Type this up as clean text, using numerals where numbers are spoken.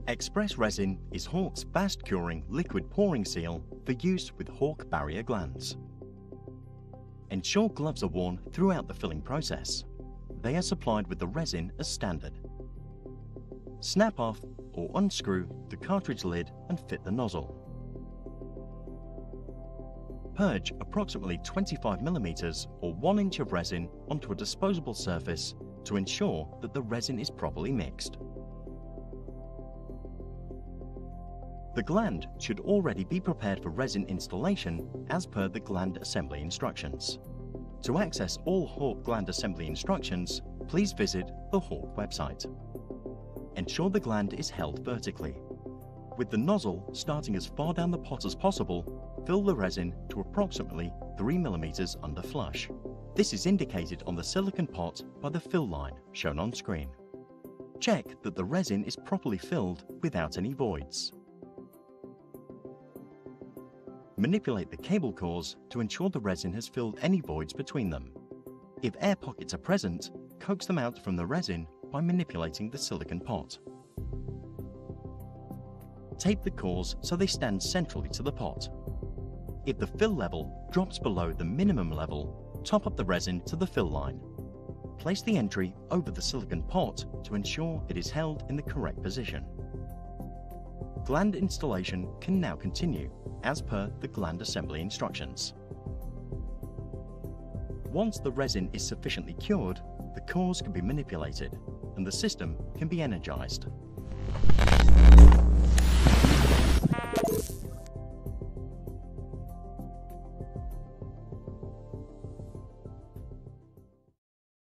Express Resin is Hawke's fast-curing liquid pouring seal for use with Hawke barrier glands. Ensure gloves are worn throughout the filling process. They are supplied with the resin as standard. Snap off or unscrew the cartridge lid and fit the nozzle. Purge approximately 25 mm or 1 inch of resin onto a disposable surface to ensure that the resin is properly mixed. The gland should already be prepared for resin installation as per the gland assembly instructions. To access all Hawke gland assembly instructions, please visit the Hawke website. Ensure the gland is held vertically. With the nozzle starting as far down the pot as possible, fill the resin to approximately 3 mm under flush. This is indicated on the silicone pot by the fill line shown on screen. Check that the resin is properly filled without any voids. Manipulate the cable cores to ensure the resin has filled any voids between them. If air pockets are present, coax them out from the resin by manipulating the silicone pot. Tape the cores so they stand centrally to the pot. If the fill level drops below the minimum level, top up the resin to the fill line. Place the entry over the silicone pot to ensure it is held in the correct position. Gland installation can now continue as per the gland assembly instructions. Once the resin is sufficiently cured, the cores can be manipulated and the system can be energized.